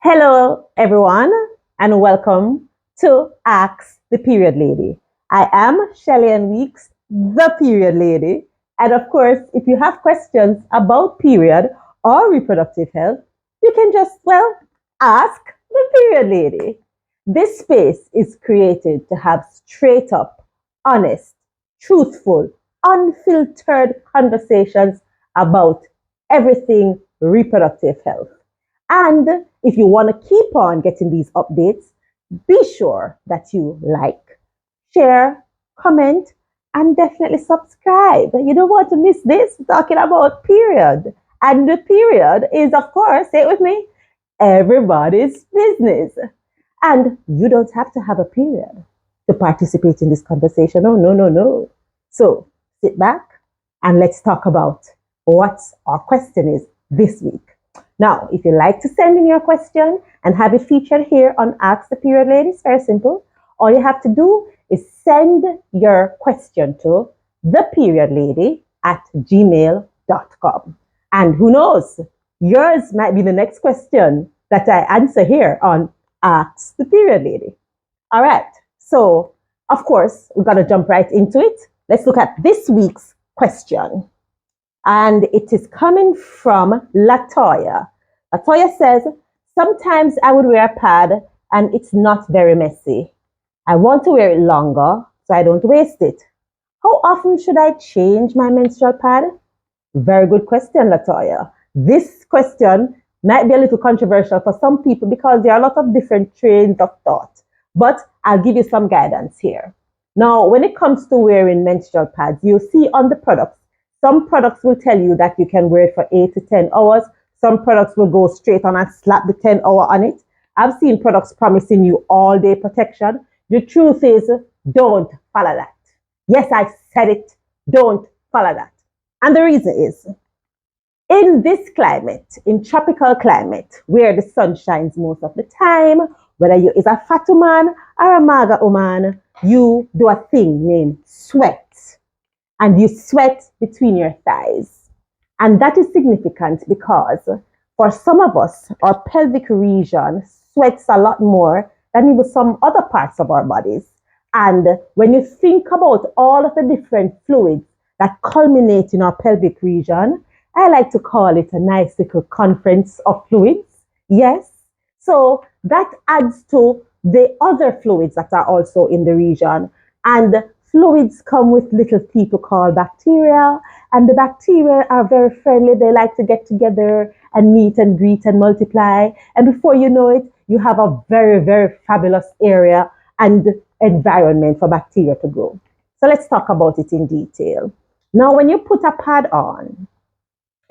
Hello, everyone, and welcome to Ask the Period Lady. I am Shelly-Ann, the Period Lady. And of course, if you have questions about period or reproductive health, you can just, ask the Period Lady. This space is created to have straight up, honest, truthful, unfiltered conversations about everything reproductive health. And if you want to keep on getting these updates, be sure that you like, share, comment, and definitely subscribe. You don't want to miss this. We're talking about period. And the period is, of course, say it with me, everybody's business. And you don't have to have a period to participate in this conversation. Oh, no, no, no. So sit back and let's talk about what our question is this week. Now, if you like to send in your question and have it featured here on Ask the Period Lady, it's very simple. All you have to do is send your question to theperiodlady@gmail.com. And who knows, yours might be the next question that I answer here on Ask the Period Lady. All right, so of course, we've got to jump right into it. Let's look at this week's question. And it is coming from Latoya. Latoya says, sometimes I would wear a pad and it's not very messy. I want to wear it longer so I don't waste it. How often should I change my menstrual pad? Very good question, Latoya. This question might be a little controversial for some people because there are a lot of different trains of thought. But I'll give you some guidance here. Now, when it comes to wearing menstrual pads, you'll see on the products, some products will tell you that you can wear it for 8 to 10 hours. Some products will go straight on and slap the 10-hour on it. I've seen products promising you all day protection. The truth is, don't follow that. Yes, I said it. Don't follow that. And the reason is, in this climate, in tropical climate, where the sun shines most of the time, whether you is a fat woman or a maga woman, you do a thing named sweat. And you sweat between your thighs. And that is significant because for some of us, our pelvic region sweats a lot more than even some other parts of our bodies. And when you think about all of the different fluids that culminate in our pelvic region, I like to call it a nice little conference of fluids. Yes. So that adds to the other fluids that are also in the region. And fluids come with little people called bacteria, and the bacteria are very friendly. They like to get together and meet and greet and multiply. And before you know it, you have a very, very fabulous area and environment for bacteria to grow. So let's talk about it in detail. Now, when you put a pad on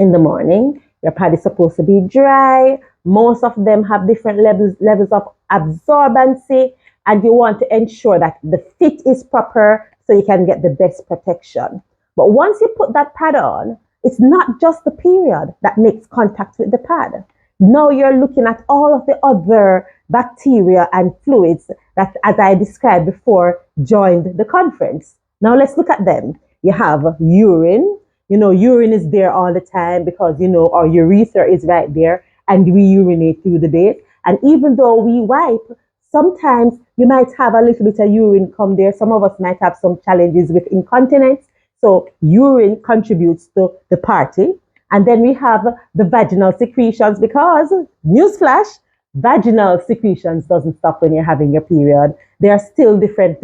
in the morning, your pad is supposed to be dry. Most of them have different levels of absorbency, and you want to ensure that the fit is proper so you can get the best protection. But once you put that pad on, it's not just the period that makes contact with the pad. Now you're looking at all of the other bacteria and fluids that, as I described before, joined the conference. Now let's look at them. You have urine. Urine is there all the time because, our urethra is right there and we urinate through the day. And even though we wipe, sometimes you might have a little bit of urine come there. Some of us might have some challenges with incontinence. So urine contributes to the party. And then we have the vaginal secretions because, newsflash, vaginal secretions doesn't stop when you're having your period. There are still different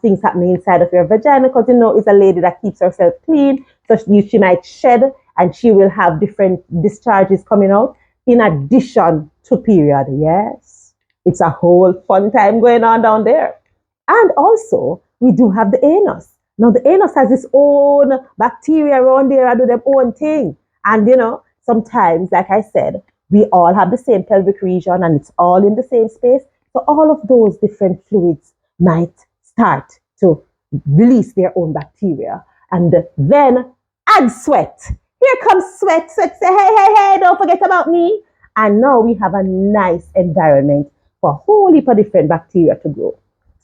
things happening inside of your vagina because, it's a lady that keeps herself clean. So she might shed and she will have different discharges coming out in addition to period. Yes. It's a whole fun time going on down there. And also, we do have the anus. Now, the anus has its own bacteria around there and do their own thing. And, sometimes, like I said, we all have the same pelvic region and it's all in the same space. So all of those different fluids might start to release their own bacteria. And then add sweat. Here comes sweat. Sweat say, hey, don't forget about me. And now we have a nice environment for a whole heap of different bacteria to grow.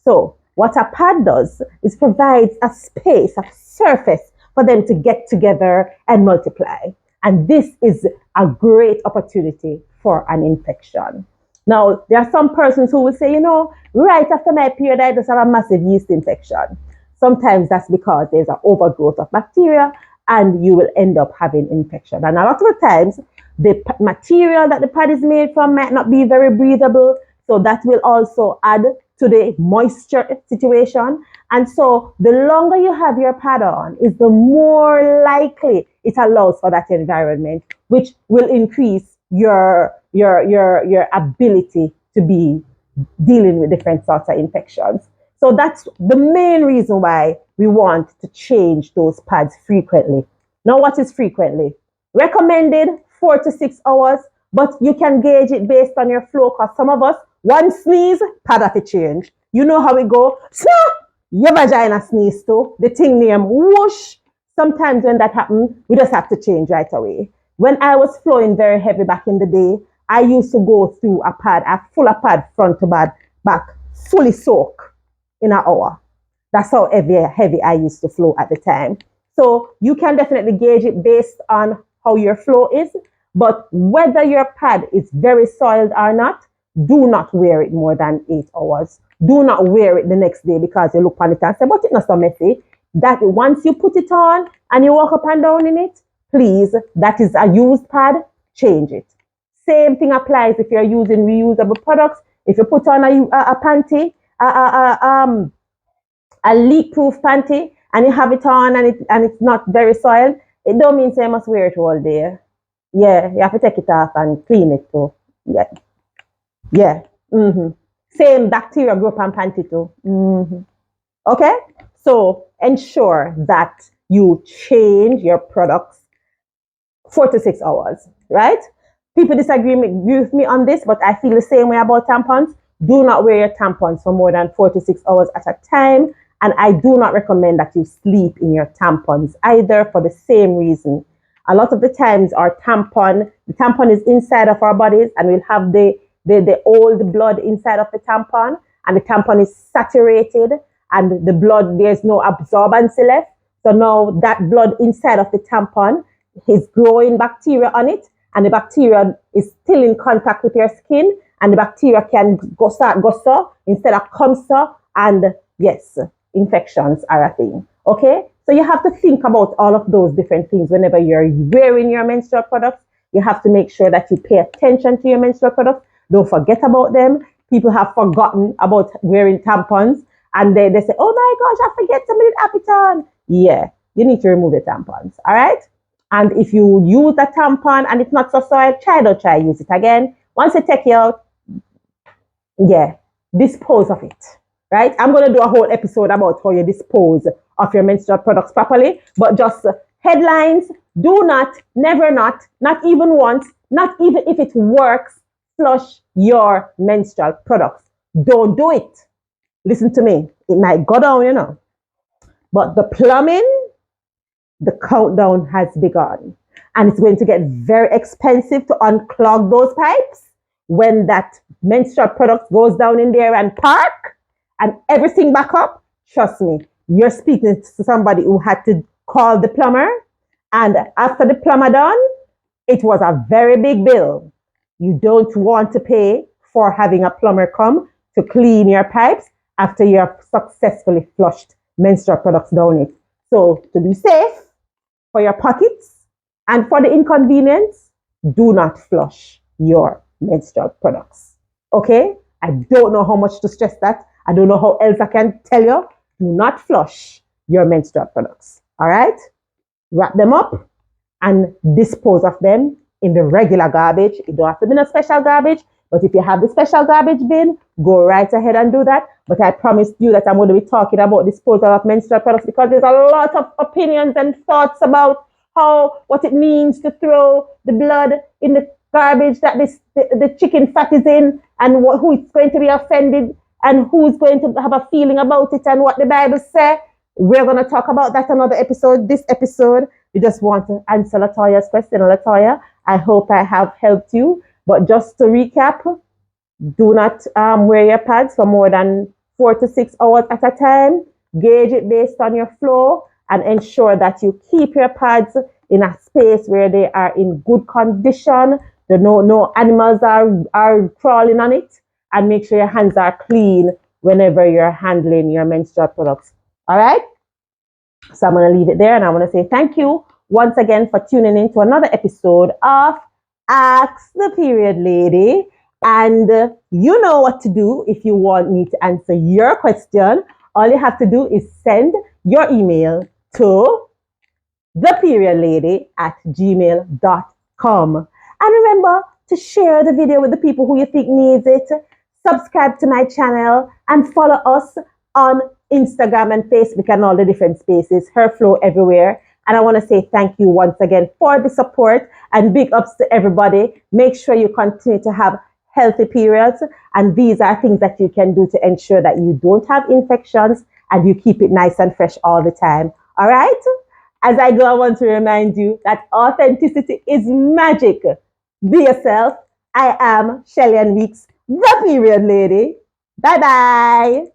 So what a pad does is provides a space, a surface for them to get together and multiply. And this is a great opportunity for an infection. Now, there are some persons who will say, right after my period, I just have a massive yeast infection. Sometimes that's because there's an overgrowth of bacteria and you will end up having infection. And a lot of the times, the material that the pad is made from might not be very breathable. So that will also add to the moisture situation. And so the longer you have your pad on is the more likely it allows for that environment, which will increase your ability to be dealing with different sorts of infections. So that's the main reason why we want to change those pads frequently. Now, what is frequently? Recommended 4 to 6 hours, but you can gauge it based on your flow, because some of us, one sneeze, pad have to change. You know how it go. Your vagina sneeze too. The thing name whoosh. Sometimes when that happens, we just have to change right away. When I was flowing very heavy back in the day, I used to go through a full pad front to back, fully soak in an hour. That's how heavy I used to flow at the time. So you can definitely gauge it based on how your flow is. But whether your pad is very soiled or not, do not wear it more than 8 hours. Do not wear it the next day because you look on it and say, but it's not so messy. That once you put it on and you walk up and down in it, please, that is a used pad, change it. Same thing applies if you're using reusable products. If you put on a panty, a leak-proof panty, and you have it on and it's not very soiled, it don't mean you must wear it all day. Yeah, you have to take it off and clean it too. Yeah. Mm-hmm. Same bacteria grow up on panty too. Mm-hmm. Okay? So ensure that you change your products 4 to 6 hours, right? People disagree with me on this, but I feel the same way about tampons. Do not wear your tampons for more than 4 to 6 hours at a time. And I do not recommend that you sleep in your tampons either, for the same reason. A lot of the times the tampon is inside of our bodies, and we'll have the old blood inside of the tampon, and the tampon is saturated, and the blood, there's no absorbency left. So now that blood inside of the tampon is growing bacteria on it, and the bacteria is still in contact with your skin, and the bacteria can go so instead of come so, and yes, infections are a thing. Okay? So you have to think about all of those different things whenever you're wearing your menstrual products. You have to make sure that you pay attention to your menstrual products. Don't forget about them. People have forgotten about wearing tampons, and they say, oh my gosh, I forget somebody to have it on. Yeah, you need to remove the tampons. All right? And if you use a tampon and it's not so soiled, try use it again. Once you take it out, dispose of it. Right? I'm going to do a whole episode about how you dispose of your menstrual products properly, but just headlines: do not, never not even once, not even if it works, flush your menstrual products. Don't do it. Listen to me. It might go down, but the plumbing, the countdown has begun, and it's going to get very expensive to unclog those pipes when that menstrual product goes down in there and park and everything back up. Trust me, you're speaking to somebody who had to call the plumber, and after the plumber done, it was a very big bill. You don't want to pay for having a plumber come to clean your pipes after you have successfully flushed menstrual products down it. So to be safe for your pockets and for the inconvenience, do not flush your menstrual products. Okay? I don't know how much to stress that. I don't know how else I can tell you. Do not flush your menstrual products. All right? Wrap them up and dispose of them in the regular garbage. It don't have to be a special garbage, but if you have the special garbage bin, go right ahead and do that. But I promised you that I'm going to be talking about disposal of menstrual products, because there's a lot of opinions and thoughts about what it means to throw the blood in the garbage that the chicken fat is in, and who is going to be offended and who's going to have a feeling about it, and what the Bible says. We're going to talk about that another episode. This episode, we just want to answer Latoya's question. Latoya, I hope I have helped you. But just to recap, do not wear your pads for more than 4 to 6 hours at a time. Gauge it based on your flow, and ensure that you keep your pads in a space where they are in good condition no animals are crawling on it, and make sure your hands are clean whenever you're handling your menstrual products. All right. So I'm going to leave it there, and I want to say thank you once again for tuning in to another episode of Ask the Period Lady. And you know what to do if you want me to answer your question. All you have to do is send your email to theperiodlady@gmail.com. And remember to share the video with the people who you think needs it. Subscribe to my channel and follow us on Instagram and Facebook and all the different spaces. Her Flow everywhere. And I want to say thank you once again for the support and big ups to everybody. Make sure you continue to have healthy periods. And these are things that you can do to ensure that you don't have infections and you keep it nice and fresh all the time. All right? As I go, I want to remind you that authenticity is magic. Be yourself. I am Shelly-Ann Weeks, the Period Lady. Bye-bye.